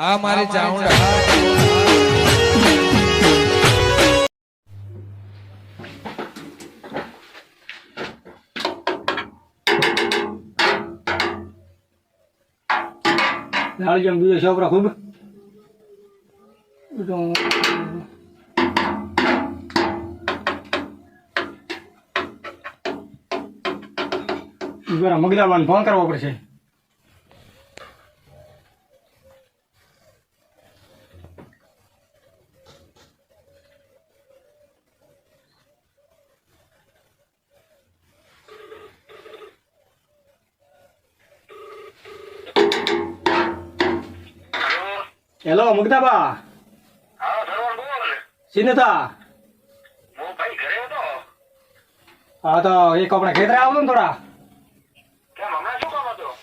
આ મારી ચાઉંડા લાલ જેમ બીજો છોકરો ખૂબ મગદાબાન ફોન કરવો પડશે. હેલો મુગદાબા. હા સરવણ બોલ. સિનેતા. હું ભાઈ ઘરે હતો. હા તો એક આપણે ખેતરે આવતો ને થોડા. કેમ હમણાં શું કામ હતું?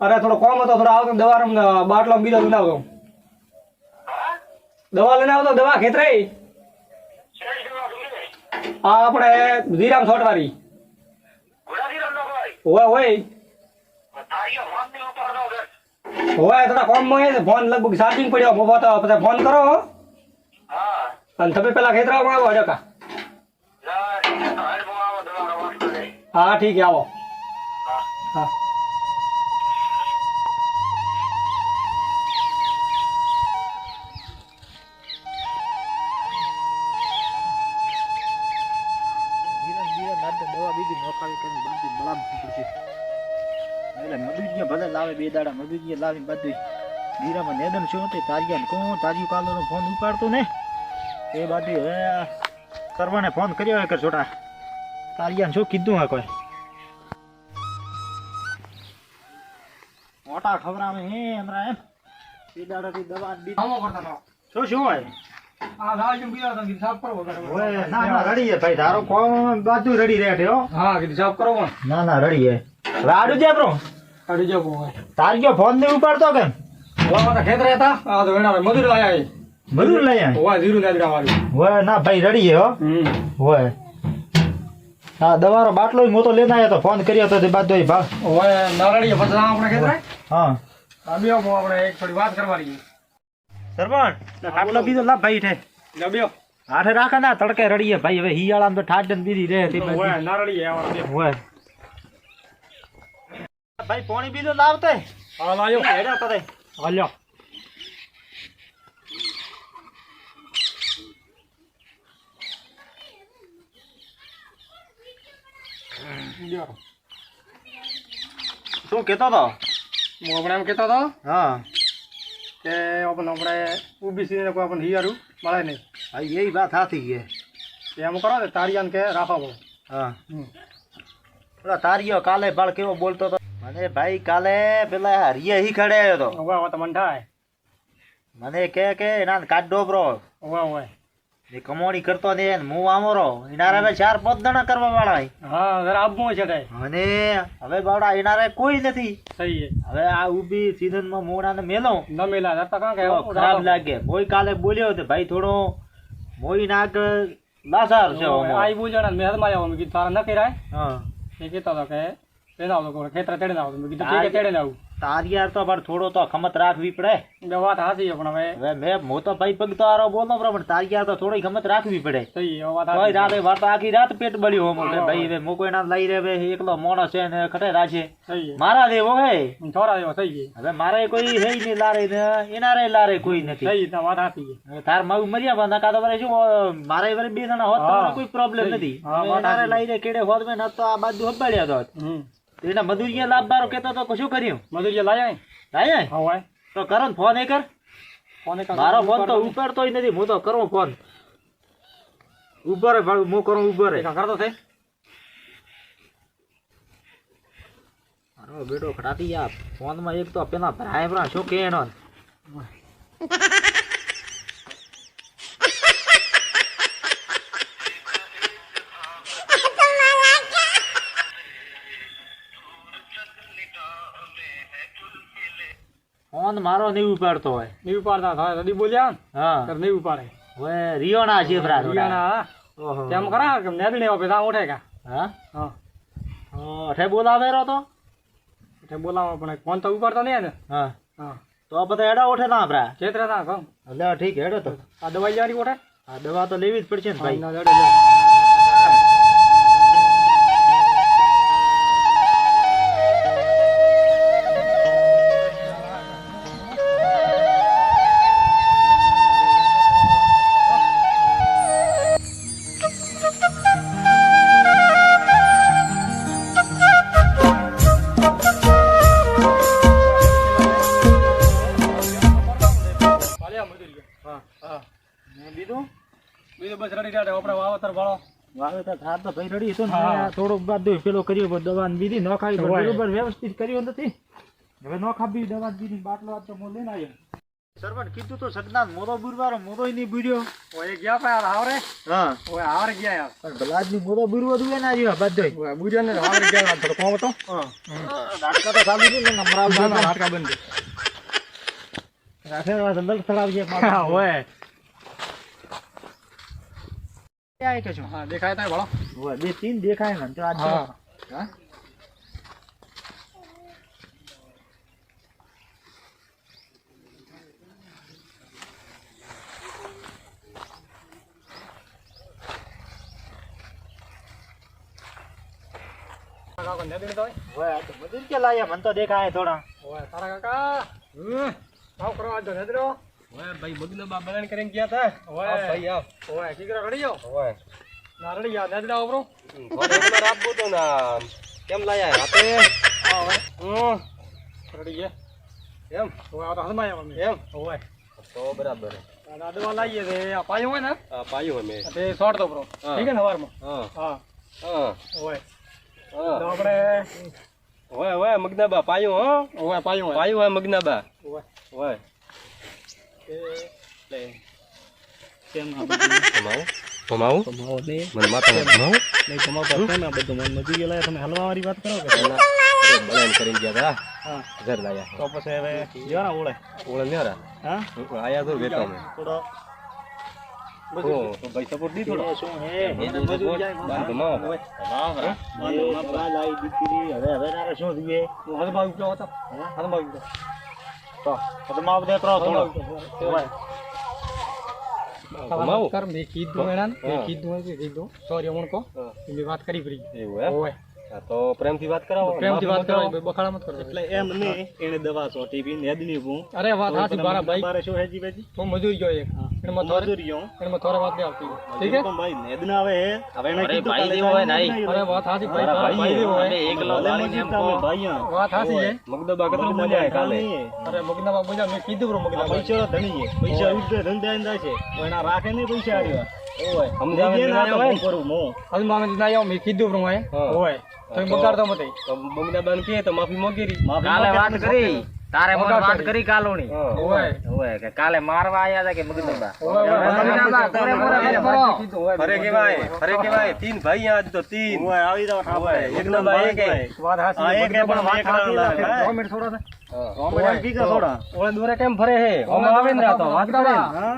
અરે થોડો કોમ હતો, થોડા આવતો દવા બાટલો બીજો લઈને આવતો. હા દવા લઈને આવતો, દવા ખેતરે. શેઠ જેવા ડુંગળી. હા આપણે ધીરામ છોટવારી. ગુલાબી રંગનો ભાઈ. હોય હોય તારીઓ ફોન ની ઉપર નો ઘર. હોય થોડા કોમ માં ફોન લગભગ ચાર્જિંગ પડ્યો મોબા તો પછી ફોન કરો. હા અને તમે પેલા ખેતરામાં આવો હડકા. લા હાડ મો આવો દવાનો વાસ્તો નહીં. હા ઠીક છે આવો. હા હા દવા બીજી નોખાવી કરી બાંધી બળામ પડશે એટલે મજૂરીએ ભલે લાવે બે દાડા મજૂરીએ લાવી બધું દીરામાં નેદન શું હતું તારિયાને કોણ તારિયું કાલોનો ફોન ઉપાડતો ને એ બાજુ હવે કરવાને ફોન કર્યો હોય કે છોટા તારિયાને શું કીધું હોય કોઈ મોટા ખબરાવે હે હમણાં એમ બે દાડાથી દવા આવો કરતા શું હોય હા લાલ જેમ બીજો તો સાફ કરવો ઓય ના ના રડી છે ભાઈ તારો કોમ બાજુ રડી રહે છે હો હા કીધું સાફ કરવો પણ ના ના રડી છે રાડુ છે બ્રો કાઢી જવો હોય. તારિયો ફોન ને ઉપાડતો કેમ ઓવા ખેતરે હતા આ તો વેણા મજૂર લાયા એ મજૂર લઈ આય ઓવા જીરું નાદડા વાળી. હોય ના ભાઈ રડી છે હો હોય હા દવાનો બાટલો મોટો લઈને આવ્યો તો ફોન કર્યો તો તે બાદ દોઈ ભાવ ઓય નારળીએ પછી આપણે ખેતરે હા આબ્યો આપણે એક થોડી વાત કરવાની. સરપંચ બાટલો બીજો લાવ ભાઈ છે લબ્યો હાથે રાખે ના તડકે રડીએ ભાઈ હવે હિયાળામાં તો ઠાડ ને બીજી રહે તે ઓય નારળીએ આવવા હોય ભાઈ પાણી બીજો લાવતે હા લાયો હેડા કરે હાલ્યો શું કેતો તો હું આપણે એમ કહેતો હતો હા કે આપણે ઓબીસી ને કોઈ આપણને હિયારું મળે નહીં. ભાઈ એ વાત સાચી છે એમ કરો ને તારિયાને કે રાખો બહુ. હા પેલા તારીયો કાલે બાળ કેવો બોલતો તો મને ભાઈ કાલે પેલા હરિયે હી ખડે આવ્યો તો ઓવા ઓવા તો મન થાય. મને કે એના કાઢ ડોબરો ઓવા ઓવા એ કમોણી કરતો ને હું આમરો એનારે હવે 4-5 દણા કરવા વાળા હા જરા આપવું છે કાંઈ. અને હવે બાવડા એનારે કોઈ નથી સહી છે હવે આ ઊભી સીઝન માં મોડાને મેલો ન મેલા જતા કાં કે તો ખરાબ લાગે કોઈ કાલે બોલ્યો તો ભાઈ થોડો મોઈ નાક લાસાર છે આઈ બોલ્યો ને મેં હદમાં આવ્યો મેં કીધું તારા ન કરાય. હા એ કહેતો હતો કે તેને આવતો ખેતરે તેડે આવતો મેં કીધું ઠીક છે તેડે આવું. તારિયાર તો પણ થોડો તો ખમત રાખવી પડે બે વાત હાચી છે પણ હવે હવે મેં હું તો ભાઈ પગ તો આરો બોલતો પણ તારિયાર તો થોડી ખમત રાખવી પડે સહી છે વાત તોય હાચી રાતે વાર તો આખી રાત પેટ બળ્યું હોમો કે ભાઈ હવે મોકો એના લઈ રે એકલો મોણસ છે ને ખટે રાખે સહી છે મારા દેવો હે થોડા એવો સહી છે હવે મારે કોઈ હે નહીં લારે ને એના રે લારે કોઈ નથી સહી છે વાત હાચી છે. હવે તાર મારું મર્યા બંધ નકા તો વરે શું મારે વરે બે જણા હોત તો હા. મને કોઈ પ્રોબ્લેમ સહી. નથી હા, હવે વાત એના રે સાચી. લઈ રે કેડે હોત મેં ન તો આ બાજુ હબાડ્યા તો હમ તો એના મજૂરીએ લાભ બારો કેતો તો શું કર્યું મજૂરી લાયા લાય હા હોય તો કરો ને ફોન એ કર કોને મારો ફોન તો ઉપાડતોય નથી હું તો કરું ફોન ઉભો રે ભાઈ હું કરું ઉભો રે કરતો છે મારો બેટો ખડાતી યાર ફોન માં એક તો પેલા ભરાય ભરા શું કે એનો ફોન મારો નહીં ઉપાડતો હોય નહીં ઉપાડતા થાય કદી બોલ્યા ને હા તો નહીં ઉપાડે. હવે રિયોના છે ભરા રિયાના ઓહો તેમ કરા કે નેદણી આવે પેલા ઉઠે કા હા હા અઠે બોલાવે રો તો એટલે બોલાવો પણ ફોન તો ઉપાડતો નહીં ને હા હા તો તો બધા હેડા ઓઠે ના આપડા છેતરા ના કહું એટલે ઠીક હેડો તો આ દવાઈ જારી ઓઠે આ દવા તો લેવી જ પડશે ને ભાઈ ના જડે લે. પાલ્યા મજૂરી હા હા ને બીજું બીજું બસ રેડી રહ્યા આપણે વાવતર વાળો વાવેતર થાર તો ભાઈ રેડી હતું ને હા. થોડુંક બાદ પેલો કર્યો પણ દવા ને બીજી ન ખાવી પણ હોય. બરોબર વ્યવસ્થિત કર્યો નથી હવે ન ખાવી દવા ને બીજી બાટલો આજ તો હું લઈને આવ્યો સરવણ કીધું તો સગના મોરો બુરવારો મોરો નહીં બુર્યો ઓય ગયા પા યાર આવરે હા ઓય આવરે ગયા યાર પણ ભલાદની મોરો બુરવો દુએ ના આવ્યો બધોય ઓય બુજન ને આવરે ગયા થોડો કોમ હતો નાટકા તો ચાલુ છે ને નમરાવ ના ના નાટકા બંધ રાખે દંડલ ચડાવજે હા ઓય ક્યાં કે છો હા દેખાય તા ભળો ઓય બે તીન દેખાય ને તો આજ તો. હા હા કાકા ને દે તો ઓય આ તો મજૂર કે લાયા મને તો દેખાય થોડા ઓય તારા કાકા આવ કરો આજ નદરો ઓય ભાઈ મગનો બા બળણ કરીને ગયા તા ઓય આવ ભાઈ આવ ઓય કીકરા રડી જાઓ ઓય ના રડી ગયા નદરા ઓબરો થોડો એકલો રાખવો તો ના કેમ લાયા હાથે હા ઓય હમ રડી ગયા એમ ઓય આ તો હલમાયા મમ્મી એમ ઓય તો બરાબર આ દવા લાવીએ છે આ પાયું હોય ને આ પાયું અમે તે શોર્ટ દો બ્રો હા. ઠીક છે ને હવારમાં હા હા હા ઓય હા તો આપણે ઓય ઓય મગના બા પાયું હો ઓય પાયું હોય પાયું હોય મગના બા ઓય ઓય એ કેમ કમાવું કમાવું કમાવો ને મને માતા કમાવું નહીં કમાવો પડશે ને બધું મન મજૂરી લાયા તમે હલવા વાળી વાત કરો કે અરે બળણ કરીને ગયા તા હા ઘર લાયા તો પછી હવે જો ને ઓળે ઓળે નેરા હા આયા તો વેતા મે થોડો તો ભાઈ સપોર્ટ દી થોડો એ શું હે એને મજૂરી જાય બાર કમાવો માં લાઈ દીકરી હવે નારે શું દીએ હું હલમાં ઉતરો હતો હલમાં ઉતરો તો માવ દે કરો થોડો ઓય કમાવું કર મેં કીધું એના હા. કીધું સોરી અમણ કો હા. એની વાત કરી પડી એવું એમ ઓય હા, તો પ્રેમથી વાત કરાવો પ્રેમથી વાત કરો માફી બખાડા મત કરો એટલે એમ નહીં એને દવા સોટી બી નેદની હું અરે વાત હાથી બારા ભાઈ બારે શું હેજી બેજી તું મજૂરી ગયો એક એમાં થોરે મજૂરીઓ થોરે વાત નહીં આવતી ઠીક છે ભાઈ નેદના આવે હવે એને કીધું ભાઈ કાલે જેવો હોય ને, જાઈને અરે વાત હાથી ભાઈ મારા તારા ભાઈ જેવો હોય એકલો ભલે લાવીને એમ મજૂર કહો. તમે ભાઈ આ. વાત હાથી છે મગદબા કતરો મગદબા મજા આવે કાલે નહીં. અરે મગના બોજા મેં કીધું બ્રો મગના પૈસા ધણી છે પૈસા ઉડે ધંધા એના છે તો એના રાખે નહીં પૈસા આવ્યા ઓય સમજાવે લઈ ગયા ના ના હોય. તો કરું હું હલ મામે ના આવ મેં કીધું બ્રો હોય હા. ઓય તો બગાડતો મતે તો મગદબાને કહે તો માફી મોગેરી માફી કાલે માંગે વાત તો કરી તારે મને વગાડ વાત કરી. કરી કાલોની હા. ઓય ઓય કે કાલે મારવા આયા હતા કે મગદબા ફરે કેવાય તીન ભાઈ આજ તો તીન ઓય આવી જાવ ઠાપે એકનો ભાઈ એક વાત હાથી આ એક પણ વાત હાથી એકલા લાગે. 2 મિનિટ થોડા ઓય કીધા થોડા ઓળે દોરે કેમ ફરે હે ઓમ આવે ને આ તો વાત કરે ને. હા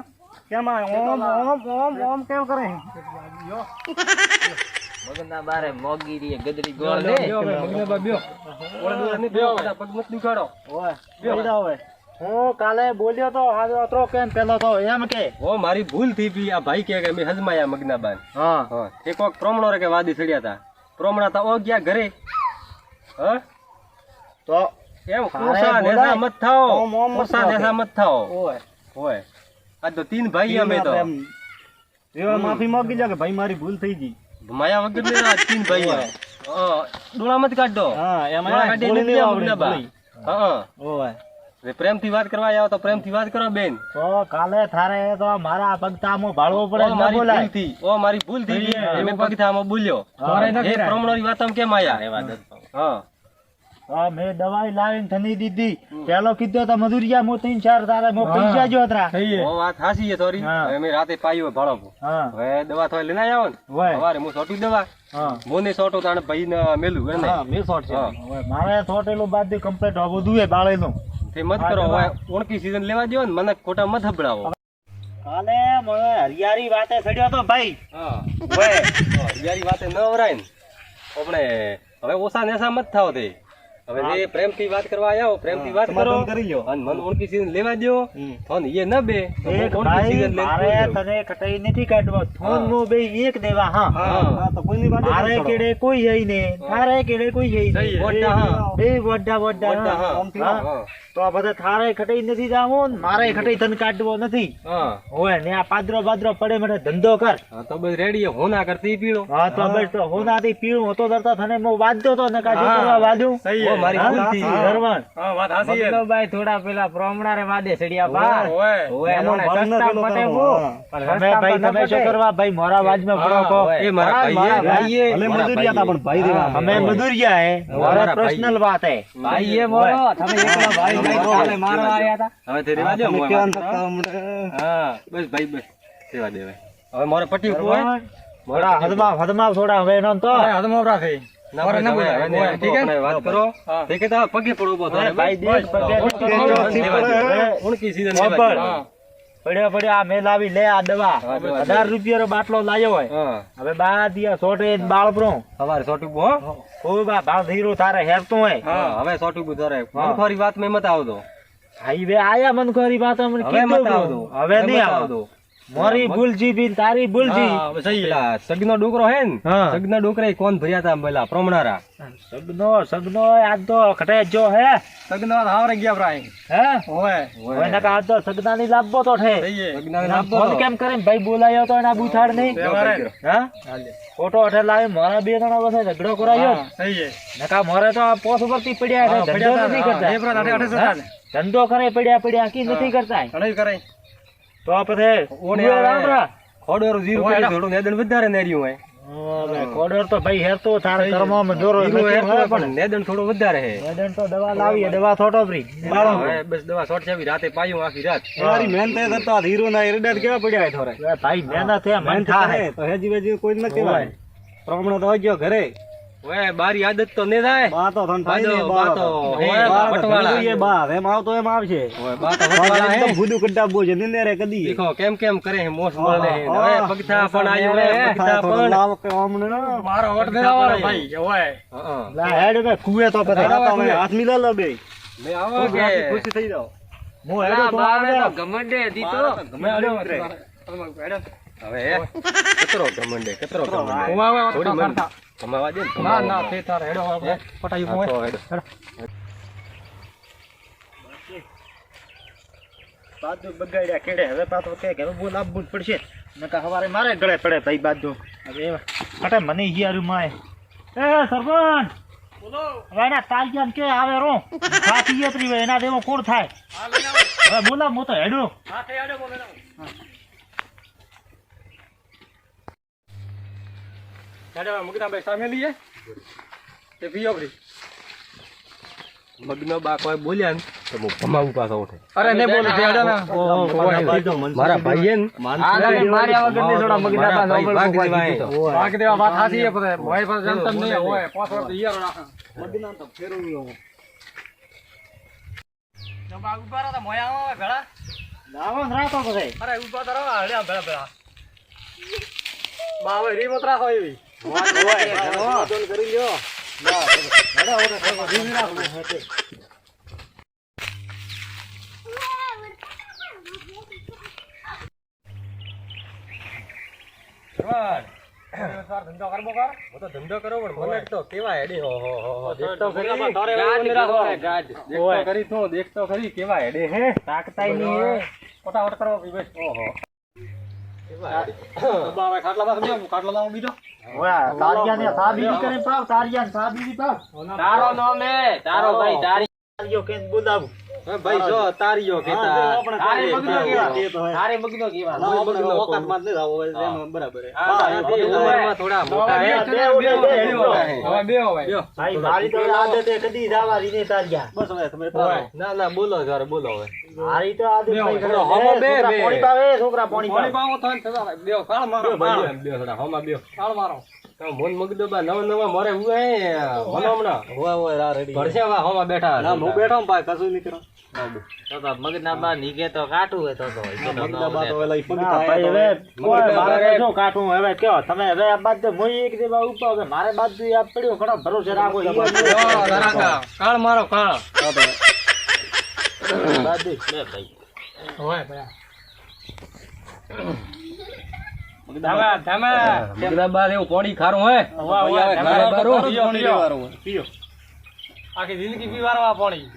કેમ આ ઓમ કેમ કરે મગના બારે મોગીરી ગદરી ગોળ લે મગના બા બ્યો ઓળે દોરે નહીં બેહો, બધા પગ મત દુખાડો. ઓય આવી જાવ હવે હું કાલે બોલ્યો તો હાજો અતરો કેમ પેલો તો એમ કે ઓ મારી ભૂલ થઈ ગઈ આ ભાઈ કે મેં હજમાયા મગનાબાન હા હા એ કોક પ્રોમણો રે કે વાદી સડ્યા તા પ્રોમણા તા ઓ ગયા ઘરે હા તો એમ તારે કોસા બોલાય. નેસા મત થાઓ ઓમ ઓમ મત કોસા થાઓ. નેસા મત થાઓ ઓય હોય આ તો તીન ભાઈ અમે તો એવા માફી માંગી જા કે ભાઈ મારી ભૂલ થઈ ગઈ માયા વગર ને આ તીન ભાઈ ઓય. ડોળા મત કાઢ દો હા ડોળા એમાં કાઢી બોલી નથી નહીં આવડે આવડે બા. હા ઓય ને પ્રેમથી વાત કરવા આવો તો પ્રેમથી વાત કરો બેન તો કાલે થારે તો મારા પગતામો ભાળવો પડે ઓ ન મારી બોલાય ભૂલ થી ઓ મારી ભૂલ થઈ ગઈ હા. મેં પગથામાં બોલ્યો તારે ન એ કરાય. પ્રોમણોની વાત આમ કેમ આયા હા હા મેં દવાઈ લાવીને થની દીધી પેલો કીધો તો મજૂરિયા મો 3-4 તારે મો પૈસા જો હતા થઈએ ઓ વાત હાસી છે થોડી હા. હવે મેં રાતે પાયો ભાળો હા હવે દવા થોડી લઈને આવ્યો ને હોય. સવારે હું સોટું દવા હા મોને સોટો તાણે ભાઈ ને મેલું એને હા મેં શોર્ટ છે હા. હવે મારે થોટેલું બાદ કમ્પ્લીટ હવે બધું એ બાળેલું તે મત કરો હવે ઓણકી સીઝન લેવા દ્યો ને મને ખોટા મત હબડાવો કાલે મને હરિયારી વાતે ચડ્યો તો ભાઈ હા ઓય યારી વાતે ન વરાય ને આપણે હવે ઓછા નેસા મત થાવ તે હવે જે પ્રેમથી વાત કરવા આયા હો, પ્રેમથી વાત કરો કરી લ્યો. અને મન ઓળખી સીધું લેવા દ્યો અને એ ન બે તો એક ઓળખી ભાઈ સીધું લઈને મારે પૂછજો. તને કટાઈ નથી કાઢવો થોન નો બે એક દેવા હા હા, તો કોઈની વાત મારે કેડે કોઈ હઈ ને તારે કેડે કોઈ હઈ સહી ને હે. વોટા હા. બે વડા વડા વડા હા. આમથી હા. હા. તો આ બધા થારે ખટાઈ નથી જાવું ને મારે ખટાઈ તને કાઢવો નથી હા હોય ને આ પાદરો બાદરો પડે મને ધંધો કર હા, તો બસ રેડી હોના કરતી પીળો હા તો બસ તો હું નાથી પીવું હતો ધરતા તને હું વાંચતો તો ને કાજુ હા. કરવા વાંધું સહી હે. ઓ, મારી હા? ભૂલ થી. ધરવાન. હા, વાત હાચી હે. મગનભાઈ થોડા પેલા પ્રોમણારે વાદે સડ્યા બા ઓય. ઓય એમાં એનો ભાગ ન સસ્તા પેલો પટે કરવો. બહુ. હા. પણ તમે સસ્તા ભાઈ પણ ન તમે શું પટે. કરવા ભાઈ મોરા વાજમાં પડો કહો ઓય. એ મારા મારા ભાઈએ ભલે મજૂરિયા હતા પણ ભાઈ દેવા. અમે મધુરિયા હે મારા મારા પર્સનલ વાત હે ભાઈ એ બોલો તમે એકલા ભાઈ ભાઈ કાલે મારવા આવ્યા હતા હવે તે રેવા દ્યો, તમે મોય કેવા વાત કરો. નતા હમણાં. હા બસ ભાઈ બસ રેવા દે ભાઈ. હવે મારે પટી ઉપર હોય થોડા હદમાં થોડા હવે એનો તો હા, હાથમાં વપરાશ હે. ના મારે ભાઈ, ન બોલાય. હવે ઓય, ને ઠીક હે? આપણે વાત કરો હા. તે કે તારા પગે પડો ઉભો થાય ભાઈ દેખ પગે ઉણકી સીધા ખબર. લેવા દ્યો. હા. પડ્યો પડ્યો આ મેં લાવી લે આ દવા હા, દવા. 18 રૂપિયાનો બાટલો લાવ્યો હોય હા હવે બા દિયા સોટે બાળપરો સવારે સોટું હો ઓ બા ભાવ ધીરો તારે હેરતો હોય હા હવે સોટું બુધારે હા. મનખોરી વાત મેં મત આવતો હાઈવે આયા મન ખરી વાત અમને હવે કીધું મત બro. આવતો હવે નહીં આવતો મારી ભૂલજી બી તારી ભૂલજી હા, હવે સહી હે. પેલા સગનો ડોકરો હે ને હા. સગના ડોકરા કોણ ભર્યા તા પેલા પ્રમણારા સગનો આજ તો ખટે જો હે સગન વાત હાવરે ગયા પ્રાય. હે ઓય. હવે નકા આજ તો સગના ની લાવવો તો ઠે સહી હે. સગનાને ના, આપો ફોન કેમ કરે ભાઈ બોલાયો તો એના બુથાડ નહીં તહેવારે. હા ફોટો અઠે લાવી મારા બે જણા પાસે ઝઘડો કરાયો હા, સહી હે. નકા મારે તો આ પોસ ઉપરથી પડ્યા હા, છે પડ્યા ધંધો તા. નથી હા, કરતા એ પ્રકાર આઠે હા? સતા. ધંધો કરે પડ્યા કી નથી કરતા ઘણી કરે. તો પછી ઓને ઉભો આવે. રામરા. ખોડોરું જીરું ઓય, પેલું થોડું નેદણ વધારે નેર્યું હોય હવે કોડર તો ભાઈ હેરતો તારે કર્મમાં દોરો જીરું નથી હેરતું હોય હોય પણ પણ નેદણ થોડું વધારે હે મેડન તો દવા લાવીએ દવા થોટો ફ્રી હવે બસ દવા શોર્ટ છે રાતે પાયું આખી રાત તમારી મહેનત એ થતો આ હીરો ના એરડા કેવા પડ્યા હે થોરે. ભાઈ મહેનત હે મન મહેનત થાય કરે તો હેજી વેજી કોઈ ન કહેવાય. પ્રમાણે તો ગયો ઘરે. ઓય બારી આદત તો ને થાય બા તો ધન થાય ને, બા બા તો તો. હે, ઓય, બા તો વટવાળા. જરૂરી હે, બા. એમ આવતો એમ આવશે. ઓય બા તો બા વટવાળા હે. એકદમ ભૂદું કઢાબો છે, નિંદેરે કદી. દેખો કેમ કરે હે મોસ મળે હે હા, હવે હા. પગથા પણ આવ્યું હે પગથા થોડો પણ લાવ કે આમને ના. મારો વટ દેવાનો ભાઈ. ઓય. હા લા હેડ બે કુએ તો પછી હા, તમે હાથ મિલા લો બે. મે આવો કે ખુશી થઈ જાઓ. હું હેડો તો બાવે તો આવડે. ઘમંડે દીધો ગમે આડ્યો ઉતરે. હવે હે કતરો ઘમંડે કતરો ઘમંડે હું આવે તો થોડી મન કરતા. કમાવા દે ને ના ના તે તારે હેડો આપણે પટાયું હા, હોય. તો હેડો. બાજુ બગાડ્યા કેડે હવે પાછો કે ઘરે બોલ આપવું જ પડશે નકા હવારે મારે ગળે પડે ભાઈ બાજુ હવે અટે મને હિયારું માય એ સરપંચ બોલો હવે એના તાલજાન કે આવે રો ખાતી યત્રી હોય એના દેવો કોણ થાય હવે બોલા મો તો હેડો હેડો મુકીના ભાઈ સામે લઈએ. તે પીયો ભરી. મગનો બા કોઈ બોલ્યા ને તો હું ભમાવું પાછો ઉઠે અરે ને બોલ હેડો ના. મારા ભાઈએ ને માર્યા વગર ની થોડા મગના મારા પાસે ભાઈ ભાગ દેવાય. ભાગ દેવા વાત હાચી હે પણ ભાઈ પર જનતા નહીં હોય. 5 વર્ષ હિયારો રાખે. મદના તો ફેરવ્યો. જબા ઉભા રહો તો મોયા આવે ભેળા. લાવો ને રાતો પછી અરે ઉભા તો રહો હળ્યા ભેળા ભેળા. બા હવે રીમત રાખો એવી. કરી લ્યો. ધંધો કરવો કર. હું તો ધંધો કરો પણ મને તો કેવા હેડી હો દેખતો ધંધામાં તારે ખરી એવું નહીં રાખવાનું. દેખતો ખરી તો દેખતો ખરી કેવા હેડે હે તાકતાય નહીં હે ફટાફટ કરો ભાઈ બસ. ઓહો બા હવે ખાટલા પાસે બેહો. ખાટલો લાવો બીજો. ઓય તારિયા ને સાબી કરીને પાવ તારિયા ને સાબી પાવ તારો નામ હે તારો ભાઈ તારી તારિયો કે બોલાવું હે ભાઈ જો તારીયો કેતા તારે મગનો કેવા તે તો હે. તારે મગનો કેવા ના, આપણે ઓકાતમાં જ નહીં આવો, એમ બરાબર હે. એ ઉંમરમાં થોડા મોટા હે હવે બેહો, બેહો, બેહો. હવે બેહો હવે. ભાઈ મારી તો આદત એ કદી જાવા રીને તારિયા બસ હવે તમે ના ના બોલો જરા બોલો હવે મારી તો આદત બે ભાઈ થોડો હમો બે, છોકરા બે. પાણી પાવે છોકરા પાણી પાણી પાવે પાવો તો ને થતા બેહો. કાળ મારો, બે કાળ. ભાઈ બે થોડા હોમાં બે કાળ મારો. મોન મગદબા નવા મોરે હુએ મનો હમણાં ભરસે વા હોમાં બેઠા ના હું બેઠો ને ભાઈ કશું નહીં કરો તો મગજના બા નીકળે તો કાટું હોય તો મગદા બા તો ઓલા ઈ પગ ના થાય ભાઈ હવે કોઈ મારે શું કાઢું હવે કયો તમે હવે આ બાદ મોઈ એક દેવા ઉપર હવે મારે બાજુ આ પડ્યો ઘણો ભરોસે રાખો કાળ મારો કાળ બાજુ લે ભાઈ હોય ભાઈ મગદબા એવું પોણી ખારું હે પીઓ આખી જિંદગી પીવારવા પાણી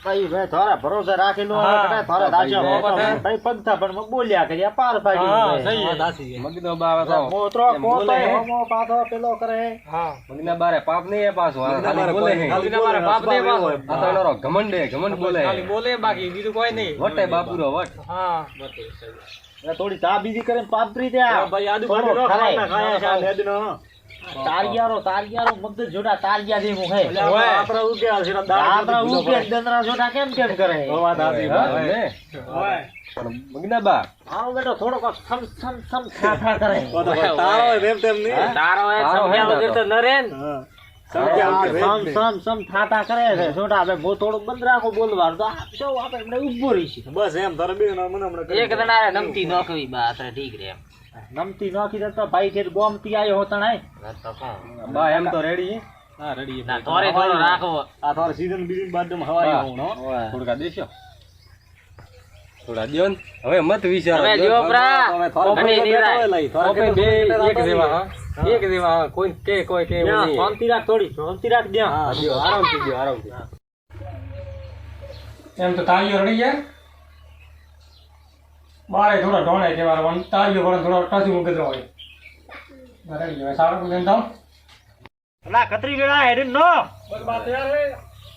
ભાઈ ભાઈ થોડા ભરોસે રાખેલું હવે કદાચ થોડા દાસ્યા ભાઈ પગતા પણ બોલ્યા કર્યા પાર પાડી મગદબા તો મોતરો કોતો હોમો પાછો પેલો કરે મગદબા રે પાપ નહીં હે પાછો ખાલી બોલે હે બાપ દે બાપ આ તો એનો ઘમંડ બોલે ખાલી બોલે બાકી બીજું કોઈ નહીં વટે બાપુરો વટ હા થોડી ચા બીજી કરીને પાપરી દે ભાઈ આદુ થોડો બાજુ ખાય. ખાયા છે લેદનો તારિયારો મુદ્દે જોડા તારિયા દે મુખે આપડા ઉગ્યા છે આપણા ઉકે દંદરા જોડા કેમ કરે વાત આતી હોય પણ મગદબા આવો બેટો થોડોક સમ ખાખા કરે તારો રેમ તેમ નહીં તારો એ તારો હે સમજાવ ને તો નરેન સમ થાતા કરે છે જોડા હવે હું થોડુંક બંધ રાખો બોલવાનું તો જો આપણે ઉભો રહી છે બસ એમ તારે બે મને હમણાં એક જણા નમતી નોકવી બા આતરે ઠીક રે એમ નમતી નાખી દેતો ભાઈ છે ગોમતી આયો હોતા નાય તો કોણ બા એમ તો રેડી હા રેડી ના તોરે થોડો રાખવો આ તારે સીઝન બીજી બાદ હવાઈ હું હો થોડુંકા દેશો થોડા દ્યો ને હવે મત વિચારો હવે જો પ્રા અને નિરાય ઓપે બે એક જેવા હા એક જેવા હા કોઈ કે એવું નહીં શાંતિ રાખ થોડી શાંતિ રાખ દે હા દ્યો આરામથી દ્યો આરામથી એમ તો તાળીઓ રડી જાય બારે થોડા ઢોણે કે મારવાનું તાળીઓ પણ થોડો ટસી મૂકી હોય રડી જાય સારું લેન તો અલા કતરી વેળા હેડ નો બસ બાત યાર રે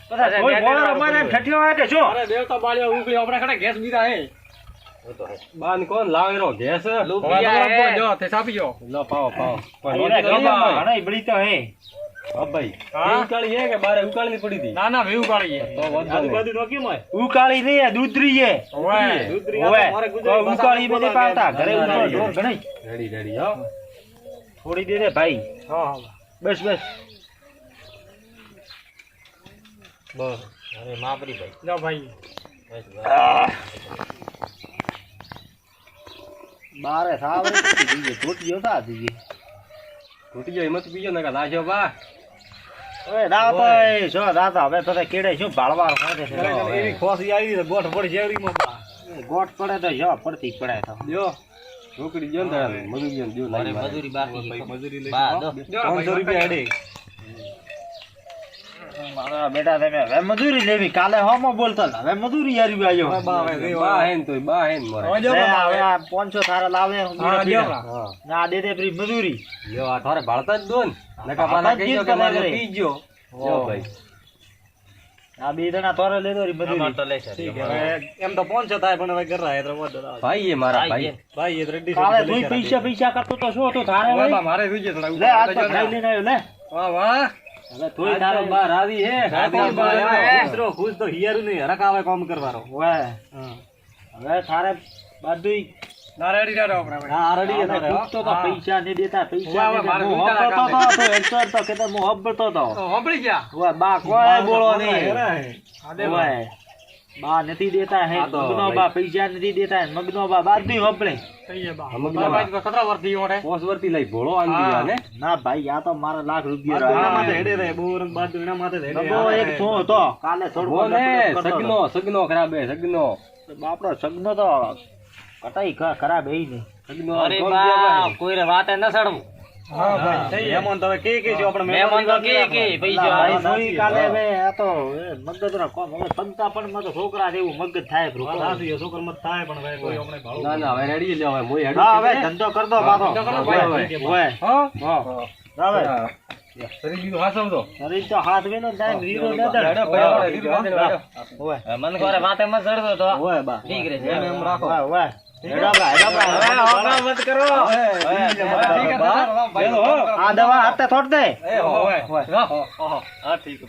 બધા કોઈ બોલર અમારે ઠઠ્યો હોય કે શું અરે દેવતા બાળિયા ઉગલી આપણે ખડે ગેસ બીરા હે બાન કોણ લાવેરો ગેસ જો તે સાપી જો લો પાવો અરે ઘણા બળી તો હે હા ભાઈ હા? ઉકાળી હે કે બારે ઉકાળની પડી હતી ના ના વેવ કાઢીએ તો વધો નહીં. નો કેમ હોય ઉકાળી નહીં દૂધરી હે ઓય ઓવે તો ઉકાળી મેં નહીં પાવતા ઘરે ઉકાળી ઢોર ઘણી રેડી હો થોડી દે રે ભાઈ હા બસ બસ અરે માપરી ભાઈ જાઓ ભાઈ બસ બારે સાવરે દીજે ટોટીઓ થા દીજે તૂટી ગયો હિંમત બીજો ને લાજો બા ઓય રાતો એ જો રાતા હવે તો કેડે શું ભાળવાર હોય છે એવી ખોસી આવી તો ગોઠ પડી જેવરીમાં ગોટ પડે તો જો પડતી પડે તો દ્યો છોકરી દ્યો ને તારે મજૂરી દ્યો દ્યો અરે લાઈ મારે. મજૂરી બાકી મજૂરી લઈ બા દો 500 રૂપિયા હેડે મારા બેટા તમે હવે મજૂરી લેવી કાલે હોમો બોલતા હતા હવે મજૂરી યારી આવ્યો બા હે ને તોય બા હે ને મોરે જો લે હવે આ 500 થારા લાવે હા જો હા ના દે દે ફ્રી મજૂરી લ્યો આ તારે ભાળતા જ દો ને નકા પાછા કહીજો કે મારે પી ગયો લ્યો ભાઈ આ બે જણા તોરે લેતો રી અમાર મજૂરી તો લેશે એમ તો 500 થાય પણ હવે ઘર રહે તો વધો ભાઈ એ મારા ભાઈ ભાઈ એ રેડી કાલે તું પૈસા કરતો તો શું તો થારે હોય મારે જોઈએ થોડા લે આ તો ખાઈ લઈને આવ્યો લે વાહ વાહ હવે તોય તારો બા રાવી હે મિત્રો ખુશ તો હિયારું નહીં હરકાવે કામ કરવાનો ઓય હવે થારે બધું ના રેડી રેડો આપણે હા રેડી તો પૈસા ને દેતા પૈસા વાહ, ને મારે હું વિચાર હબતો કામે. તો હેડસર તો કેતા હું હબતો તો હોબળી ગયા ઓય બા કોઈ બોલો નહીં આદે ઓય બા નથી દેતા હે આ તો મગનો ભાઈ. બા પૈસા નથી દેતા હે મગનો બા બધું હબળે કહીએ બા અમુકના ભાઈ તો કતરા વર્ષથી ઓડે પોસ વર્તી લઈ ભોળો આંદી ને ના ભાઈ આ તો મારા લાખ રૂપિયા એના રહ્યા. માથે હેડે રહે બહુ રંગ બાદ એના માથે હેડે બબો એક છો તો કાલે થોડું બોલે સગનો ખરાબે સગનો બાપડો સગનો તો કટાઈ ખરાબ હે નહીં સગનો અરે બા કોઈ રે વાતે ન સડવું હા ભાઈ સહી મહેમાન તો હવે કે જો આપણે મહેમાન તો કે પૈસા ભાઈ જોઈ કાલે હવે આ તો મગજનો કોમ હવે પંતા પણ માં તો છોકરા જેવું મગજ થાય બ્રો સાસુ એ છોકર મત થાય પણ હવે કોઈ આપણે ભાડું ના ના હવે રેડી લ્યો હવે મોય હેડું હા હવે ધંધો કર દો બાપો ધંધો કરો ઓય, ભાઈ. ઓય. હા હા હવે શરીર બીજું હાસવ તો શરીર તો હાથ વેનો જાય રીરો ને દડ. હેડો ભાઈ હેડો હેડો ઓય મન કરે વાતે મત સડતો તો ઓય બા ઠીક રે એમ એમ રાખો ઓય ઓય હેડો બા મત કરો આ દવા હાથે થોડ દે હા ઠીક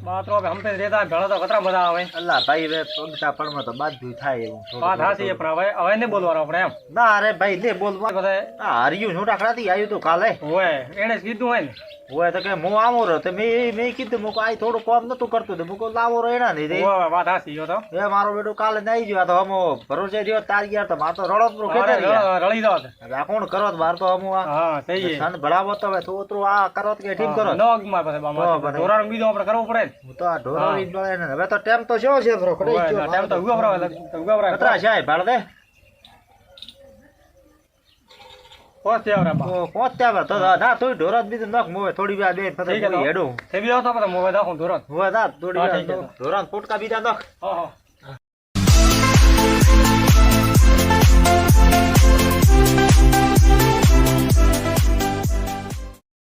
બાતરો હવે હમતે રેતા ભેળો તો કતરા બધા આવે અલ્લા ભાઈ હવે પગતા પડમાં તો બાજુ થાય એવું થોડું વાત હાસી છે, પણ હવે નહીં બોલવાનું આપણે એમ ના અરે ભાઈ લે બોલવા બધા આ હરિયું છોટા ખડાથી આવ્યું તું કાલે હોય એને જ કીધું હોય ને હોય તો કે હું આવો રહ્યો તો મેં કીધું મુકો આ થોડું કામ નતું કરતું તો મુકો લાવો રહ્યો એના નહીં હોય, વાત હાસી છે તો એ મારો બેટો કાલે નહીં ગયો તો હમો ભરોસે રહ્યો તાર ગયા તો માર તો રડો ખેતર ગયા રળી દો હવે આ કોણ કરો માર તો હમો આ હા થઈ ગઈ સન ભળાવો તો હવે થોડું આ કરો કે ઠીક કરો નોગમાં પછી બામાં ઢોરાનું બીજું આપણે કરવું પડે ને હું તો આ ઢોરાવી મળે ને હવે તો ટેમ તો શું છે બરો ખડે હોય, ગયો ટાઈમ તો ઉગા ભરાવે કતરા છે ભાડ દે પોસ્ટ આવરા બા પહોંચ્યા તો ના તોય ઢોરા બીજું નખ મોવે થોડી વાર બે ઠીક છે પછી હેડું થઈ ગયો તો પછી મોબાઈલ દાખો ઢોરણ હોય ના થોડી હા, વાર ઠીક છે. ઢોરા ફોટકા બીજા નખ હા હા